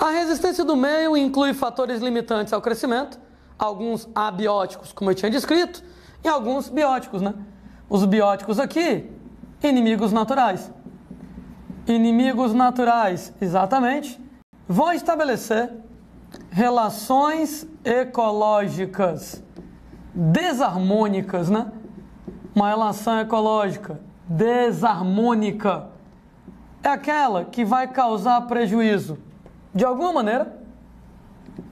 A resistência do meio inclui fatores limitantes ao crescimento, alguns abióticos, como eu tinha descrito, e alguns bióticos, né? Os bióticos aqui, inimigos naturais. Inimigos naturais, exatamente, vão estabelecer relações ecológicas desarmônicas, né? Uma relação ecológica desarmônica é aquela que vai causar prejuízo de alguma maneira,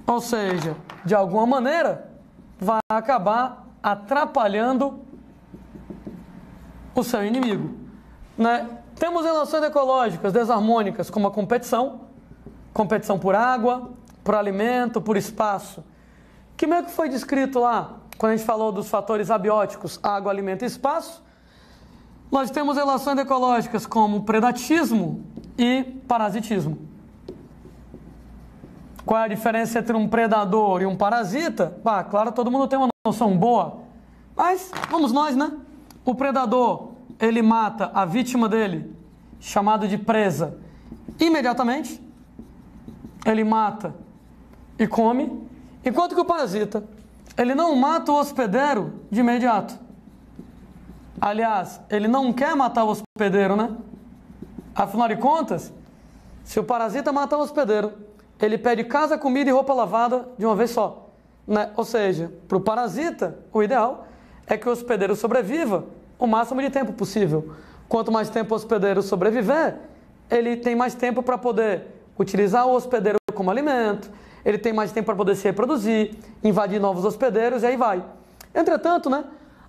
ou seja, de alguma maneira vai acabar atrapalhando o seu inimigo, né? Temos relações ecológicas desarmônicas como a competição por água, por alimento, por espaço. Que meio que foi descrito lá, quando a gente falou dos fatores abióticos, água, alimento e espaço. Nós temos relações ecológicas como predatismo e parasitismo. Qual é a diferença entre um predador e um parasita? Claro, todo mundo tem uma noção boa, mas vamos nós, né? O predador, ele mata a vítima dele, chamado de presa, imediatamente. Ele mata e come, enquanto que o parasita, ele não mata o hospedeiro de imediato. Aliás, ele não quer matar o hospedeiro, né? Afinal de contas, se o parasita matar o hospedeiro, ele pede casa, comida e roupa lavada de uma vez só, né? Ou seja, para o parasita, o ideal é que o hospedeiro sobreviva o máximo de tempo possível. Quanto mais tempo o hospedeiro sobreviver, ele tem mais tempo para poder utilizar o hospedeiro como alimento, ele tem mais tempo para poder se reproduzir, invadir novos hospedeiros e aí vai. Entretanto, né,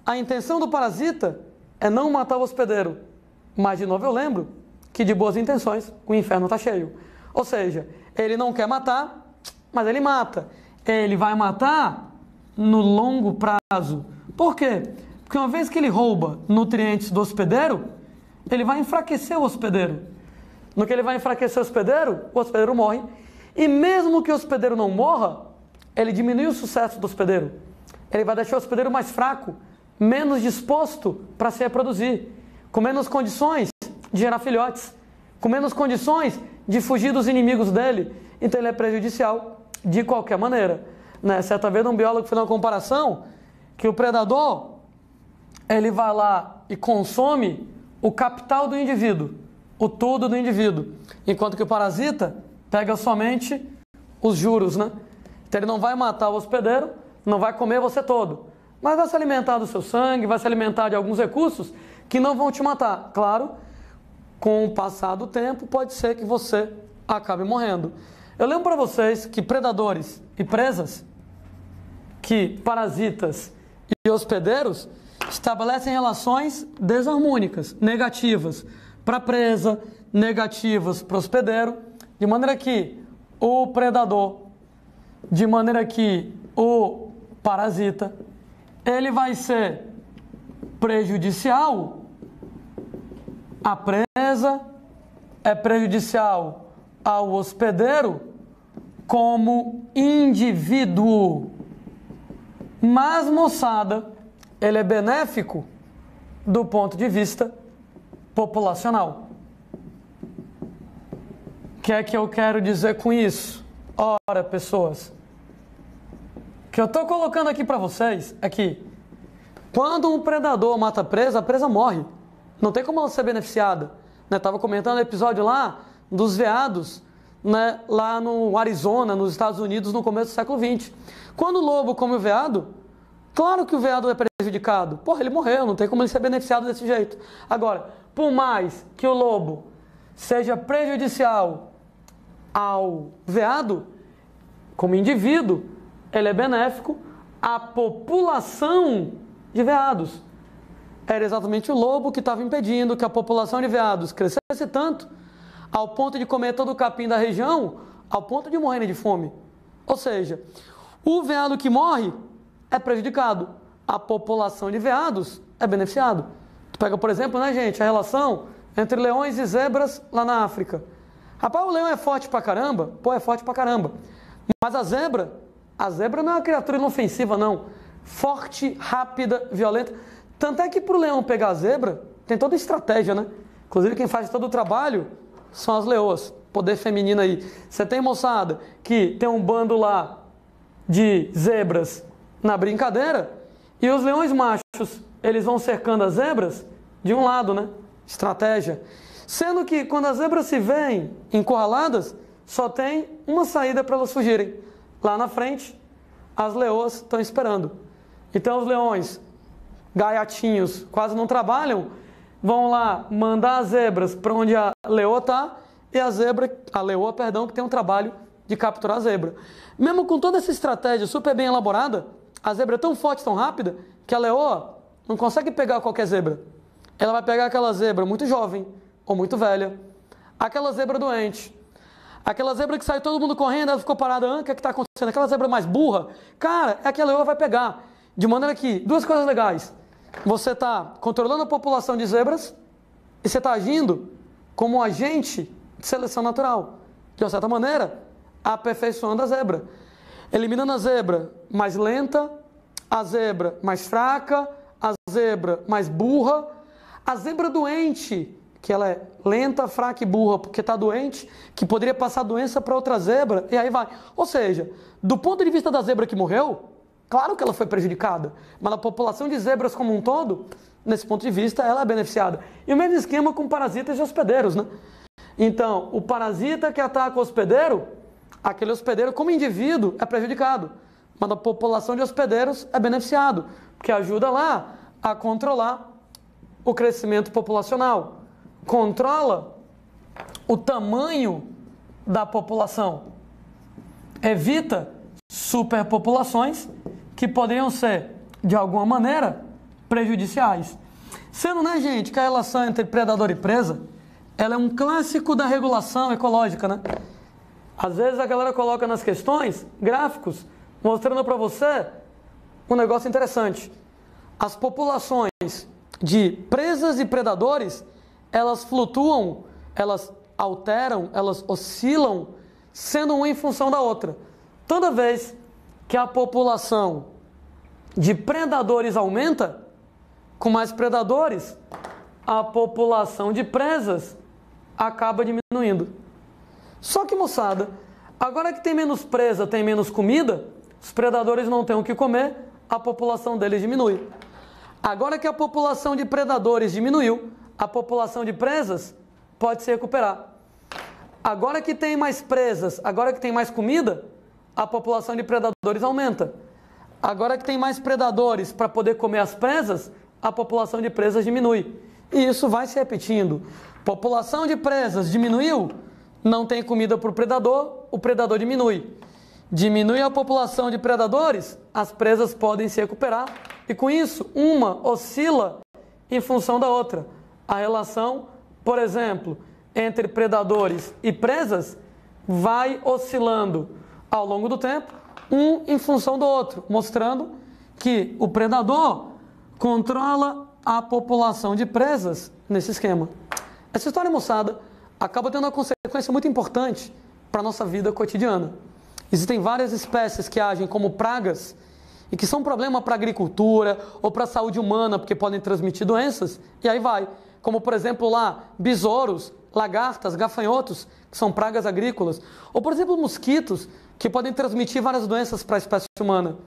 a intenção do parasita é não matar o hospedeiro. Mas, de novo, eu lembro que de boas intenções o inferno está cheio. Ou seja, ele não quer matar, mas ele mata. Ele vai matar no longo prazo. Por quê? Porque uma vez que ele rouba nutrientes do hospedeiro, ele vai enfraquecer o hospedeiro. No que ele vai enfraquecer o hospedeiro morre. E mesmo que o hospedeiro não morra, ele diminui o sucesso do hospedeiro. Ele vai deixar o hospedeiro mais fraco, menos disposto para se reproduzir, com menos condições de gerar filhotes, com menos condições de fugir dos inimigos dele. Então ele é prejudicial de qualquer maneira, né? Certa vez um biólogo fez uma comparação que o predador, ele vai lá e consome o capital do indivíduo, o tudo do indivíduo, enquanto que o parasita pega somente os juros, né? Então ele não vai matar o hospedeiro, não vai comer você todo, mas vai se alimentar do seu sangue, vai se alimentar de alguns recursos que não vão te matar. Claro, com o passar do tempo, pode ser que você acabe morrendo. Eu lembro para vocês que predadores e presas, que parasitas e hospedeiros estabelecem relações desarmônicas, negativas para a presa, negativas para o hospedeiro, de maneira que o predador, de maneira que o parasita, ele vai ser prejudicial à presa, é prejudicial ao hospedeiro como indivíduo. Mas, moçada, ele é benéfico do ponto de vista populacional. O que é que eu quero dizer com isso? Ora, pessoas, o que eu estou colocando aqui para vocês é que quando um predador mata a presa morre. Não tem como ela ser beneficiada. Estava comentando no episódio lá dos veados, né, lá no Arizona, nos Estados Unidos, no começo do século XX. Quando o lobo come o veado, claro que o veado é prejudicado. Ele morreu, não tem como ele ser beneficiado desse jeito. Agora, por mais que o lobo seja prejudicial ao veado, como indivíduo, ele é benéfico à população de veados. Era exatamente o lobo que estava impedindo que a população de veados crescesse tanto, ao ponto de comer todo o capim da região, ao ponto de morrerem de fome. Ou seja, o veado que morre é prejudicado, a população de veados é beneficiado. Tu pega, por exemplo, né, gente, a relação entre leões e zebras lá na África. Rapaz, o leão é forte pra caramba? É forte pra caramba. Mas a zebra não é uma criatura inofensiva, não. Forte, rápida, violenta. Tanto é que para o leão pegar a zebra, tem toda a estratégia, né? Inclusive quem faz todo o trabalho são as leoas. poder feminino aí. Você tem, moçada, que tem um bando lá de zebras na brincadeira, e os leões machos, eles vão cercando as zebras de um lado, né? Estratégia. Sendo que quando as zebras se veem encurraladas, só tem uma saída para elas fugirem. Lá na frente, as leoas estão esperando. Então os leões, gaiatinhos, quase não trabalham, vão lá mandar as zebras para onde a leoa está, e a leoa, que tem um trabalho de capturar a zebra. Mesmo com toda essa estratégia super bem elaborada, a zebra é tão forte, tão rápida, que a leoa não consegue pegar qualquer zebra. Ela vai pegar aquela zebra muito jovem ou muito velha, aquela zebra doente, aquela zebra que sai todo mundo correndo, ela ficou parada, o que é que está acontecendo? Aquela zebra mais burra, cara, é que a leoa vai pegar. De maneira que, duas coisas legais, você está controlando a população de zebras e você está agindo como um agente de seleção natural, de uma certa maneira, aperfeiçoando a zebra, eliminando a zebra mais lenta, a zebra mais fraca, a zebra mais burra, a zebra doente, que ela é lenta, fraca e burra porque está doente, que poderia passar doença para outra zebra, e aí vai. Ou seja, do ponto de vista da zebra que morreu, claro que ela foi prejudicada, mas a população de zebras como um todo, nesse ponto de vista, ela é beneficiada. E o mesmo esquema com parasitas e hospedeiros, né? Então, o parasita que ataca o hospedeiro, aquele hospedeiro como indivíduo é prejudicado, mas a população de hospedeiros é beneficiado, porque ajuda lá a controlar o crescimento populacional, controla o tamanho da população, evita superpopulações que poderiam ser, de alguma maneira, prejudiciais. Sendo, né, gente, que a relação entre predador e presa, ela é um clássico da regulação ecológica, né? Às vezes a galera coloca nas questões gráficos mostrando para você um negócio interessante. As populações de presas e predadores, elas flutuam, elas alteram, elas oscilam, sendo uma em função da outra. Toda vez que a população de predadores aumenta, com mais predadores, a população de presas acaba diminuindo. Só que, moçada, agora que tem menos presa, tem menos comida, os predadores não têm o que comer, a população deles diminui. Agora que a população de predadores diminuiu, a população de presas pode se recuperar. Agora que tem mais presas, agora que tem mais comida, a população de predadores aumenta. Agora que tem mais predadores para poder comer as presas, a população de presas diminui. E isso vai se repetindo. População de presas diminuiu, não tem comida para o predador diminui. Diminui a população de predadores, as presas podem se recuperar. E com isso, uma oscila em função da outra. A relação, por exemplo, entre predadores e presas vai oscilando ao longo do tempo, um em função do outro, mostrando que o predador controla a população de presas nesse esquema. Essa história, moçada, acaba tendo uma consequência muito importante para a nossa vida cotidiana. Existem várias espécies que agem como pragas e que são um problema para a agricultura ou para a saúde humana, porque podem transmitir doenças, e aí vai. Como, por exemplo, lá, besouros, lagartas, gafanhotos, que são pragas agrícolas. Ou, por exemplo, mosquitos, que podem transmitir várias doenças para a espécie humana.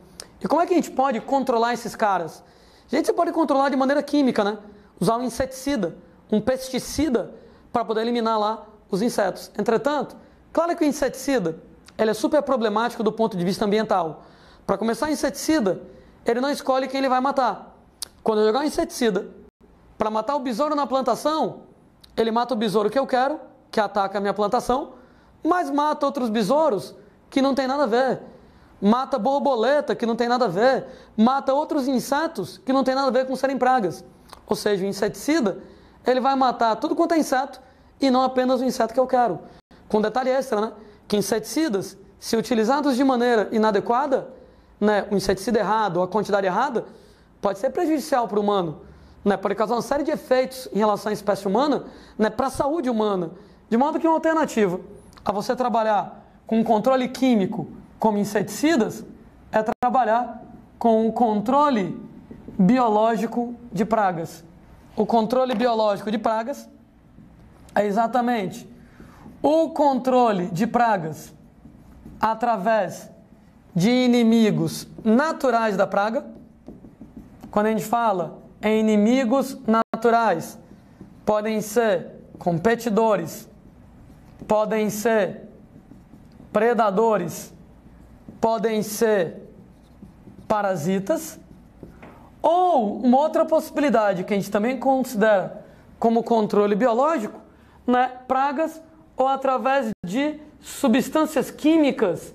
E como é que a gente pode controlar esses caras? A gente pode controlar de maneira química, né? Usar um inseticida, um pesticida, para poder eliminar lá os insetos. Entretanto, claro que o inseticida, ele é super problemático do ponto de vista ambiental. Para começar, o inseticida, ele não escolhe quem ele vai matar. Quando eu jogar um inseticida para matar o besouro na plantação, ele mata o besouro que eu quero, que ataca a minha plantação, mas mata outros besouros que não tem nada a ver. Mata borboleta, que não tem nada a ver. Mata outros insetos que não tem nada a ver com serem pragas. Ou seja, o inseticida, ele vai matar tudo quanto é inseto e não apenas o inseto que eu quero. Com detalhe extra, né? Que inseticidas, se utilizados de maneira inadequada, né, o inseticida errado ou a quantidade errada, pode ser prejudicial para o humano, né, pode causar uma série de efeitos em relação à espécie humana, né, para a saúde humana. De modo que uma alternativa a você trabalhar com controle químico como inseticidas é trabalhar com o controle biológico de pragas. O controle biológico de pragas é exatamente o controle de pragas através de inimigos naturais da praga. Quando a gente fala em inimigos naturais, podem ser competidores, podem ser predadores, podem ser parasitas, ou uma outra possibilidade que a gente também considera como controle biológico, né, pragas ou através de substâncias químicas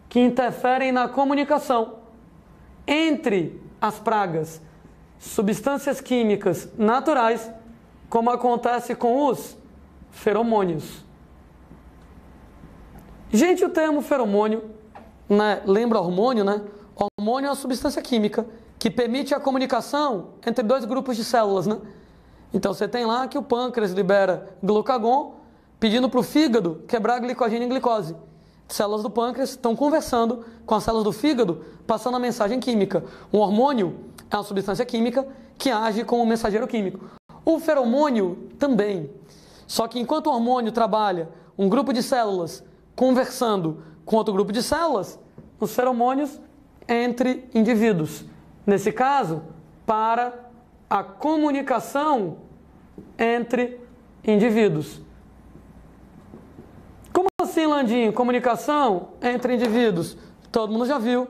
que interferem na comunicação entre as pragas. Substâncias químicas naturais, como acontece com os feromônios. Gente, o termo feromônio, né, lembra hormônio, né? Hormônio é uma substância química que permite a comunicação entre dois grupos de células, né? Então você tem lá que o pâncreas libera glucagon, pedindo para o fígado quebrar glicogênio em glicose. Células do pâncreas estão conversando com as células do fígado, passando a mensagem química. Um hormônio é uma substância química que age como um mensageiro químico. O feromônio também. Só que enquanto o hormônio trabalha um grupo de células conversando com outro grupo de células, os feromônios entre indivíduos. Nesse caso, para a comunicação entre indivíduos. Como assim, Landinho? Comunicação entre indivíduos? Todo mundo já viu.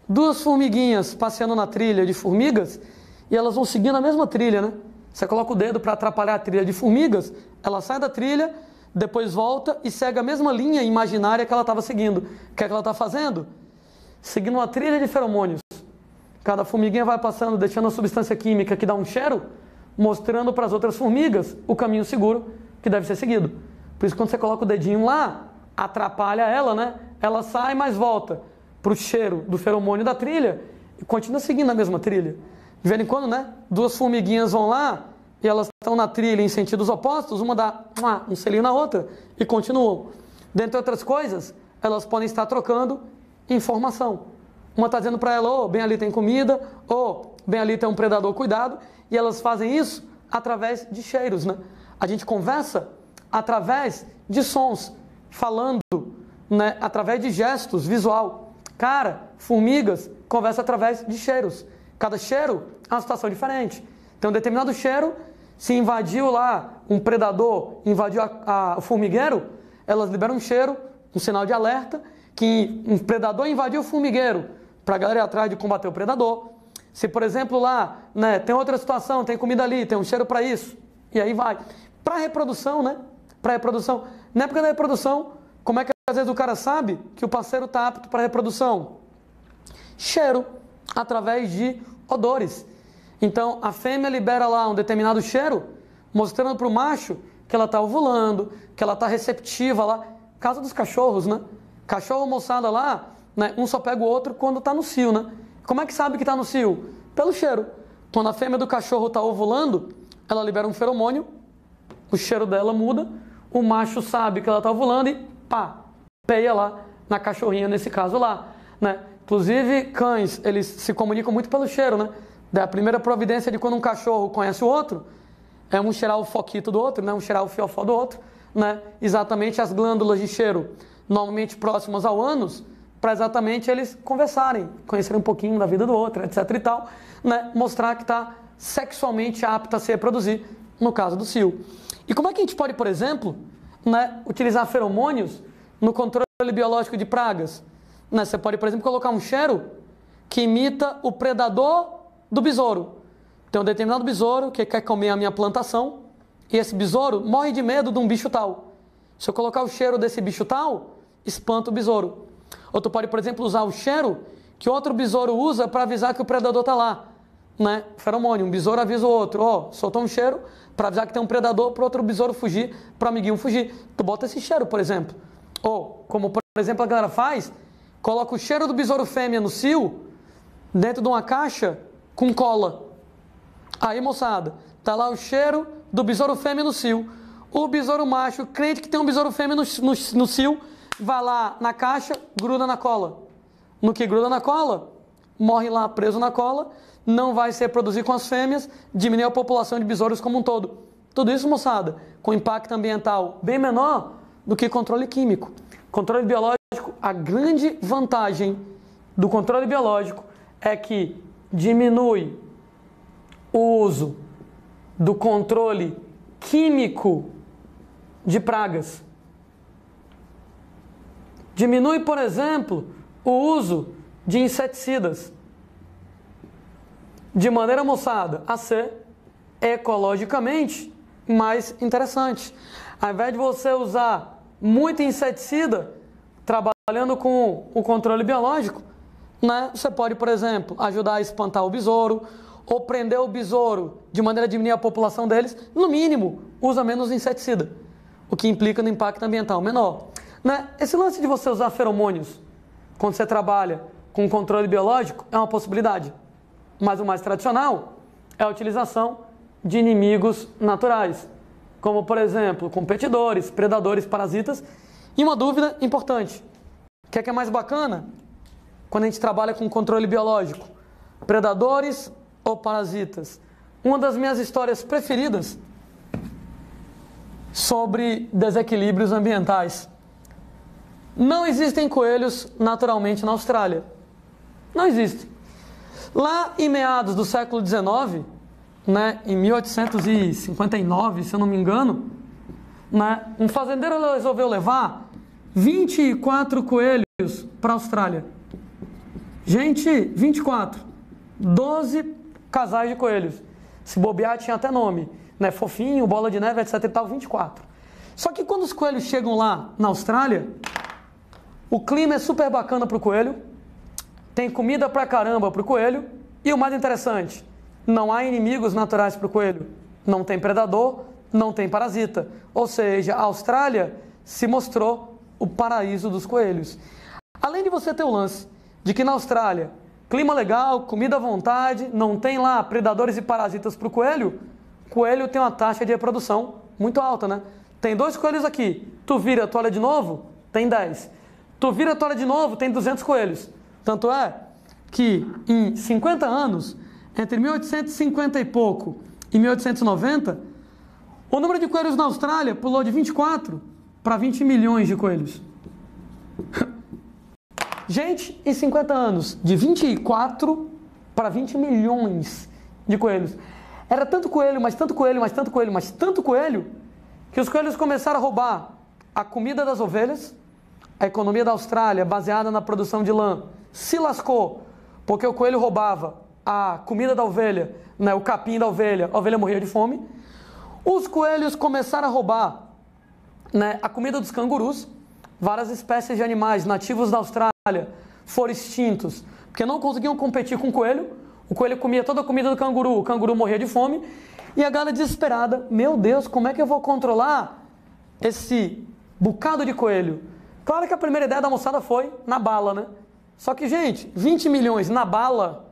Duas formiguinhas passeando na trilha de formigas e elas vão seguindo a mesma trilha, né? Você coloca o dedo para atrapalhar a trilha de formigas, ela sai da trilha, depois volta e segue a mesma linha imaginária que ela estava seguindo. O que é que ela está fazendo? Seguindo uma trilha de feromônios. Cada formiguinha vai passando, deixando a substância química que dá um cheiro, mostrando para as outras formigas o caminho seguro que deve ser seguido. Por isso, quando você coloca o dedinho lá, atrapalha ela, né? Ela sai, mas volta para o cheiro do feromônio da trilha e continua seguindo a mesma trilha. De vez em quando, né? Duas formiguinhas vão lá e elas estão na trilha em sentidos opostos, uma dá um selinho na outra e continuam. Dentre outras coisas, elas podem estar trocando informação. Uma está dizendo para ela, oh, bem ali tem comida, ou bem ali tem um predador, cuidado. E elas fazem isso através de cheiros, né? A gente conversa através de sons, falando, né? Através de gestos, visual. Cara, formigas conversam através de cheiros. Cada cheiro é uma situação diferente. Tem um determinado cheiro, se invadiu lá um predador, invadiu o formigueiro, elas liberam um cheiro, um sinal de alerta, que um predador invadiu o formigueiro, para a galera ir atrás de combater o predador. Se, por exemplo, lá, né, tem outra situação, tem comida ali, tem um cheiro para isso, e aí vai. Para reprodução, né? Para reprodução. Na época da reprodução, como é que às vezes o cara sabe que o parceiro está apto para reprodução? Cheiro, através de odores. Então, a fêmea libera lá um determinado cheiro, mostrando para o macho que ela está ovulando, que ela está receptiva lá. Caso dos cachorros, né? Cachorro, moçada lá, né? Um só pega o outro quando está no cio, né? Como é que sabe que está no cio? Pelo cheiro. Quando a fêmea do cachorro está ovulando, ela libera um feromônio, o cheiro dela muda, o macho sabe que ela está ovulando e pá, peia lá na cachorrinha, nesse caso lá, né? Inclusive, cães, eles se comunicam muito pelo cheiro, né? A primeira providência de quando um cachorro conhece o outro é um cheirar o foquito do outro, né? Um cheirar o fiofó do outro, né? Exatamente as glândulas de cheiro, normalmente próximas ao ânus, para exatamente eles conversarem, conhecerem um pouquinho da vida do outro, etc e tal, né? Mostrar que está sexualmente apta a se reproduzir, no caso do cio. E como é que a gente pode, por exemplo, né, utilizar feromônios no controle biológico de pragas? Né? Você pode, por exemplo, colocar um cheiro que imita o predador do besouro. Tem um determinado besouro que quer comer a minha plantação e esse besouro morre de medo de um bicho tal. Se eu colocar o cheiro desse bicho tal, espanta o besouro. Ou tu pode, por exemplo, usar o cheiro que outro besouro usa para avisar que o predador está lá. Né? Feromônio, um besouro avisa o outro, ó, soltou um cheiro para avisar que tem um predador, para outro besouro fugir, para o amiguinho fugir. Tu bota esse cheiro, por exemplo. Ou, como por exemplo a galera faz, coloca o cheiro do besouro fêmea no cio, dentro de uma caixa com cola. Aí, moçada, tá lá o cheiro do besouro fêmea no cio. O besouro macho, crente que tem um besouro fêmea no cio, vai lá na caixa, gruda na cola. No que gruda na cola, morre lá preso na cola, não vai se reproduzir com as fêmeas, diminui a população de besouros como um todo. Tudo isso, moçada, com impacto ambiental bem menor do que controle químico. Controle biológico, a grande vantagem do controle biológico é que diminui o uso do controle químico de pragas. Diminui, por exemplo, o uso de inseticidas. De maneira, moçada, a ser ecologicamente mais interessante. Ao invés de você usar muito inseticida, trabalhando com o controle biológico, né, você pode, por exemplo, ajudar a espantar o besouro, ou prender o besouro de maneira a diminuir a população deles, no mínimo, usa menos inseticida, o que implica no impacto ambiental menor. Né? Esse lance de você usar feromônios quando você trabalha com controle biológico é uma possibilidade, mas o mais tradicional é a utilização de inimigos naturais, como, por exemplo, competidores, predadores, parasitas. E uma dúvida importante, o que é mais bacana quando a gente trabalha com controle biológico? Predadores ou parasitas? Uma das minhas histórias preferidas sobre desequilíbrios ambientais. Não existem coelhos naturalmente na Austrália. Não existem. Lá em meados do século XIX, né, em 1859, se eu não me engano, né, um fazendeiro resolveu levar 24 coelhos para a Austrália. Gente, 24. 12 casais de coelhos. Se bobear, tinha até nome, né? Fofinho, bola de neve, etc e tal, 24. Só que quando os coelhos chegam lá na Austrália, o clima é super bacana para o coelho, tem comida pra caramba para o coelho, e o mais interessante, não há inimigos naturais para o coelho. Não tem predador, não tem parasita. Ou seja, a Austrália se mostrou o paraíso dos coelhos. Além de você ter o lance de que na Austrália, clima legal, comida à vontade, não tem lá predadores e parasitas para o coelho tem uma taxa de reprodução muito alta, né? Tem 2 coelhos aqui, tu vira a toalha de novo, tem 10. Tu vira a toalha de novo, tem 200 coelhos. Tanto é que em 50 anos, entre 1850 e pouco e 1890, o número de coelhos na Austrália pulou de 24 para 20 milhões de coelhos. Gente, em 50 anos, de 24 para 20 milhões de coelhos. Era tanto coelho, mas tanto coelho, mas tanto coelho, mas tanto coelho, que os coelhos começaram a roubar a comida das ovelhas. A economia da Austrália, baseada na produção de lã, se lascou, porque o coelho roubava a comida da ovelha, né, o capim da ovelha, a ovelha morria de fome. Os coelhos começaram a roubar, né, a comida dos cangurus. Várias espécies de animais nativos da Austrália foram extintos, porque não conseguiam competir com o coelho comia toda a comida do canguru, o canguru morria de fome, e a galera desesperada, meu Deus, como é que eu vou controlar esse bocado de coelho? Claro que a primeira ideia da moçada foi na bala, né? Só que, gente, 20 milhões na bala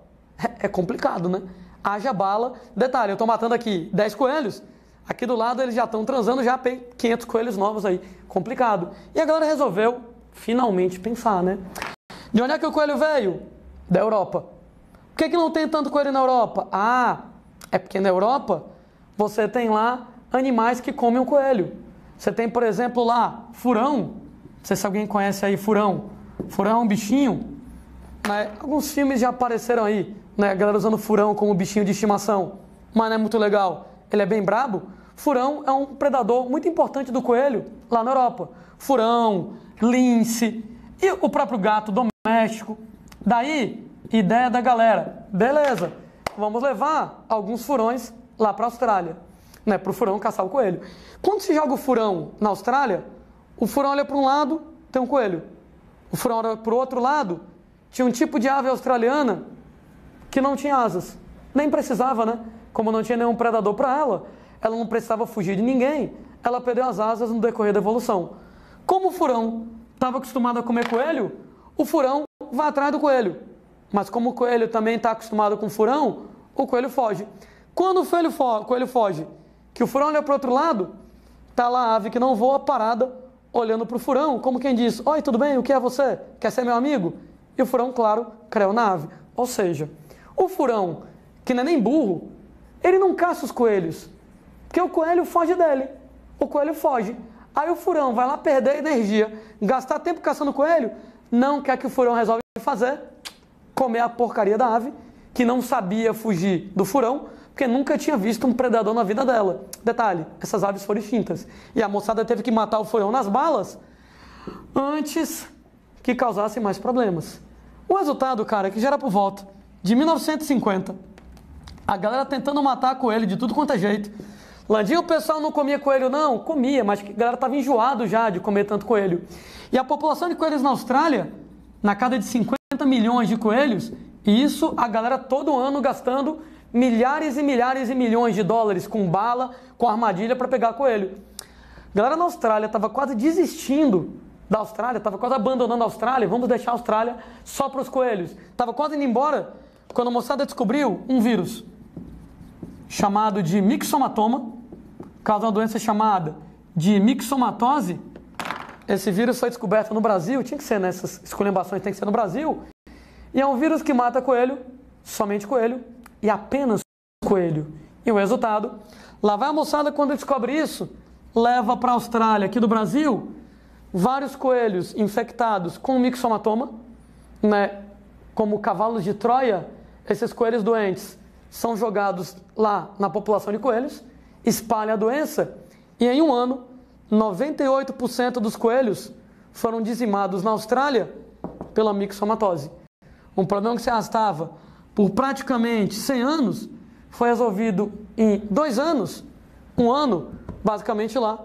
é complicado, né? Haja bala. Detalhe, eu tô matando aqui 10 coelhos, aqui do lado eles já estão transando, já tem 500 coelhos novos aí. Complicado. E a galera resolveu, finalmente, pensar, né? De onde é que o coelho veio? Da Europa. Por que não tem tanto coelho na Europa? Ah, é porque na Europa você tem lá animais que comem o coelho. Você tem, por exemplo, lá, furão. Não sei se alguém conhece aí furão. Furão é um bichinho, né? Alguns filmes já apareceram aí, né? A galera usando furão como bichinho de estimação. Mas não é muito legal. Ele é bem brabo. Furão é um predador muito importante do coelho lá na Europa. Furão, lince e o próprio gato doméstico. Daí, ideia da galera. Beleza, vamos levar alguns furões lá para a Austrália, né? Para o furão caçar o coelho. Quando se joga o furão na Austrália, o furão olha para um lado, tem um coelho. O furão olha para o outro lado, tinha um tipo de ave australiana que não tinha asas. Nem precisava, né? Como não tinha nenhum predador para ela, ela não precisava fugir de ninguém, ela perdeu as asas no decorrer da evolução. Como o furão estava acostumado a comer coelho, o furão vai atrás do coelho. Mas como o coelho também está acostumado com o furão, o coelho foge. Quando o coelho foge, que o furão olha para o outro lado, está lá a ave que não voa parada, olhando para o furão, como quem diz, oi, tudo bem, o que é você? Quer ser meu amigo? E o furão, claro, creu na ave. Ou seja, o furão, que não é nem burro, ele não caça os coelhos, porque o coelho foge dele. O coelho foge. Aí o furão vai lá perder energia, gastar tempo caçando coelho, não quer que o furão resolve fazer, comer a porcaria da ave, que não sabia fugir do furão, porque nunca tinha visto um predador na vida dela. Detalhe, essas aves foram extintas. E a moçada teve que matar o furão nas balas antes que causasse mais problemas. O resultado, cara, é que já era por volta de 1950, a galera tentando matar coelho de tudo quanto é jeito. Landim, o pessoal não comia coelho não? Comia, mas a galera estava enjoado já de comer tanto coelho. E a população de coelhos na Austrália, na casa de 50 milhões de coelhos, e isso a galera todo ano gastando milhares e milhares e milhões de dólares com bala, com armadilha para pegar coelho. A galera na Austrália estava quase desistindo da Austrália, estava quase abandonando a Austrália, vamos deixar a Austrália só para os coelhos. Estava quase indo embora quando a moçada descobriu um vírus chamado de mixomatoma, causa uma doença chamada de mixomatose. Esse vírus foi descoberto no Brasil, tinha que ser nessas esculhambações, tem que ser no Brasil. E é um vírus que mata coelho, somente coelho, e apenas coelho. E o resultado, lá vai a moçada quando descobre isso, leva para a Austrália, aqui do Brasil, vários coelhos infectados com mixomatoma, né, como cavalos de Troia. Esses coelhos doentes são jogados lá na população de coelhos, espalha a doença, e em um ano, 98% dos coelhos foram dizimados na Austrália pela mixomatose. Um problema que se arrastava por praticamente 100 anos, foi resolvido em 2 anos, 1 ano, basicamente lá,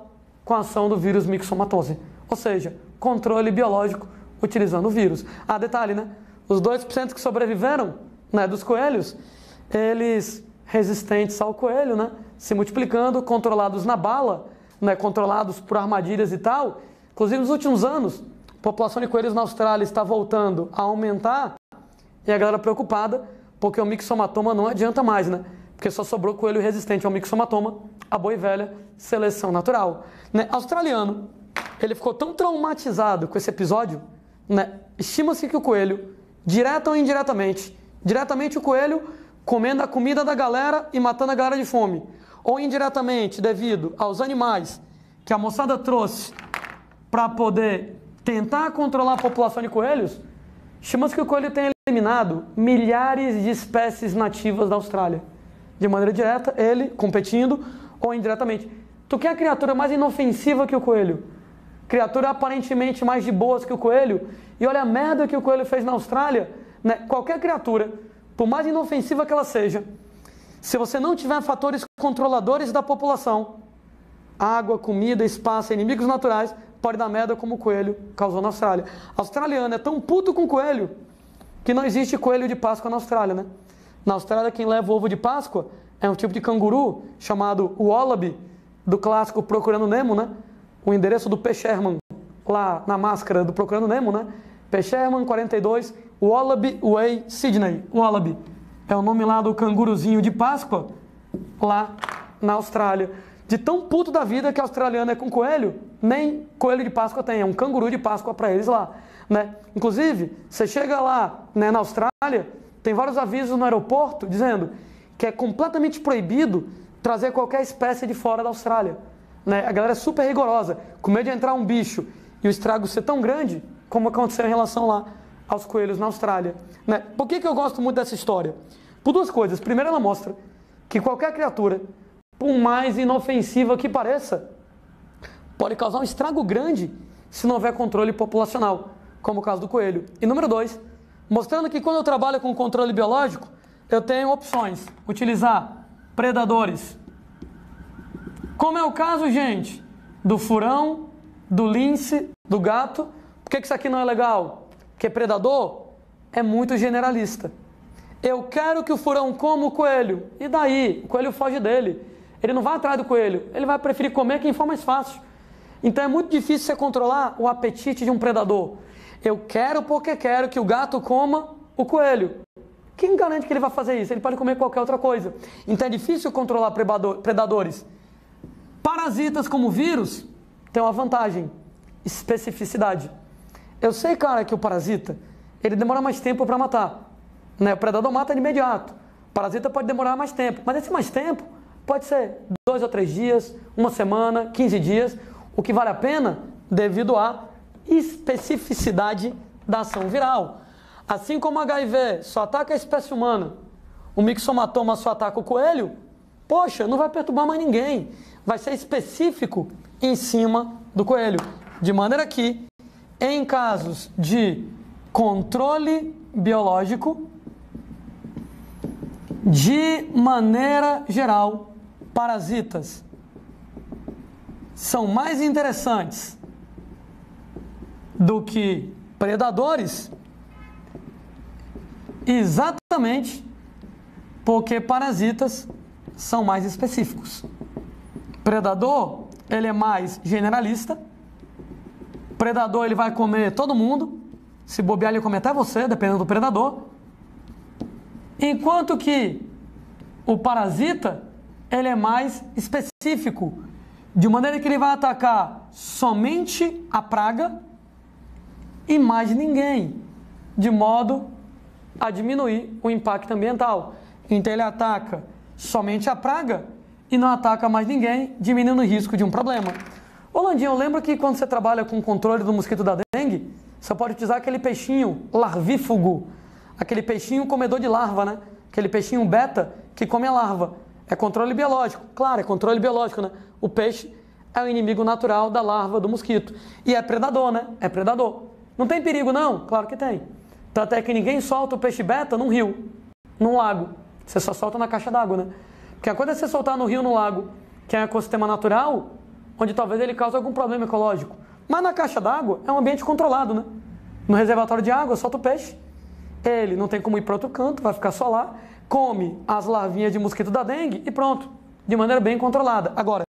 com a ação do vírus mixomatose. Ou seja, controle biológico utilizando o vírus. Ah, detalhe, né? Os 2% que sobreviveram, né, dos coelhos, eles resistentes ao coelho, né, se multiplicando, controlados na bala, né, controlados por armadilhas e tal. Inclusive, nos últimos anos, a população de coelhos na Austrália está voltando a aumentar e a galera preocupada, porque o mixomatoma não adianta mais, né? Porque só sobrou coelho resistente ao mixomatoma, a boa e velha seleção natural. Né? Australiano, ele ficou tão traumatizado com esse episódio, né? Estima-se que o coelho, direta ou indiretamente, diretamente o coelho comendo a comida da galera e matando a galera de fome, ou indiretamente devido aos animais que a moçada trouxe para poder tentar controlar a população de coelhos, estima-se que o coelho tenha eliminado milhares de espécies nativas da Austrália. De maneira direta, ele competindo, ou indiretamente. Tu quer a criatura mais inofensiva que o coelho? Criatura aparentemente mais de boas que o coelho? E olha a merda que o coelho fez na Austrália, né? Qualquer criatura, por mais inofensiva que ela seja, se você não tiver fatores controladores da população, água, comida, espaço, inimigos naturais, pode dar merda como o coelho causou na Austrália. A australiana é tão puto com coelho que não existe coelho de Páscoa na Austrália, né? Na Austrália, quem leva o ovo de Páscoa é um tipo de canguru chamado wallaby, do clássico Procurando Nemo, né? O endereço do P. Sherman, lá na máscara do Procurando Nemo, né? P. Sherman, 42, Wallaby Way, Sydney. Wallaby é o nome lá do canguruzinho de Páscoa, lá na Austrália. De tão puto da vida que a australiana é com coelho, nem coelho de Páscoa tem, é um canguru de Páscoa para eles lá, né? Inclusive, você chega lá, né, na Austrália, tem vários avisos no aeroporto dizendo que é completamente proibido trazer qualquer espécie de fora da Austrália, né? A galera é super rigorosa, com medo de entrar um bicho e o estrago ser tão grande como aconteceu em relação lá aos coelhos na Austrália, né? Por que eu gosto muito dessa história? Por duas coisas. Primeiro, ela mostra que qualquer criatura, por mais inofensiva que pareça, pode causar um estrago grande se não houver controle populacional, como o caso do coelho. E número 2, mostrando que quando eu trabalho com controle biológico, eu tenho opções. Utilizar predadores, como é o caso, gente, do furão, do lince, do gato. Por que isso aqui não é legal? Porque predador é muito generalista. Eu quero que o furão coma o coelho. E daí? O coelho foge dele. Ele não vai atrás do coelho. Ele vai preferir comer quem for mais fácil. Então é muito difícil você controlar o apetite de um predador. Eu quero porque quero que o gato coma o coelho. Quem garante que ele vai fazer isso? Ele pode comer qualquer outra coisa. Então é difícil controlar predadores. Parasitas como vírus tem uma vantagem: especificidade. Eu sei, cara, que o parasita ele demora mais tempo para matar, né? O predador mata de imediato. O parasita pode demorar mais tempo, mas esse mais tempo pode ser 2 ou 3 dias, 1 semana, 15 dias. o que vale a pena devido à especificidade da ação viral. Assim como o HIV só ataca a espécie humana, o mixomatoma só ataca o coelho, poxa, não vai perturbar mais ninguém. Vai ser específico em cima do coelho. De maneira que, em casos de controle biológico, de maneira geral, parasitas são mais interessantes do que predadores, exatamente porque parasitas são mais específicos. Predador, ele é mais generalista. Predador, ele vai comer todo mundo. Se bobear, ele come até você, dependendo do predador. Enquanto que o parasita, ele é mais específico, de maneira que ele vai atacar somente a praga e mais ninguém, de modo a diminuir o impacto ambiental. Então ele ataca somente a praga e não ataca mais ninguém, diminuindo o risco de um problema. Ô Landinho, eu lembro que quando você trabalha com o controle do mosquito da dengue, você pode utilizar aquele peixinho larvífugo, aquele peixinho comedor de larva, né? Aquele peixinho beta que come a larva. É controle biológico. Claro, é controle biológico, né? O peixe é o inimigo natural da larva do mosquito. E é predador, né? É predador. Não tem perigo, não? Claro que tem. Tanto é que ninguém solta o peixe beta num rio, num lago. Você só solta na caixa d'água, né? Porque a coisa é você soltar no rio, no lago, que é um ecossistema natural, onde talvez ele cause algum problema ecológico. Mas na caixa d'água é um ambiente controlado, né? No reservatório de água, solta o peixe. Ele não tem como ir para outro canto, vai ficar só lá, come as larvinhas de mosquito da dengue e pronto, de maneira bem controlada. Agora,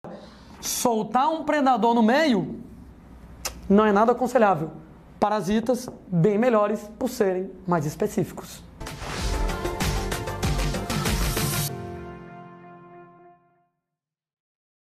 soltar um predador no meio não é nada aconselhável. Parasitas bem melhores por serem mais específicos.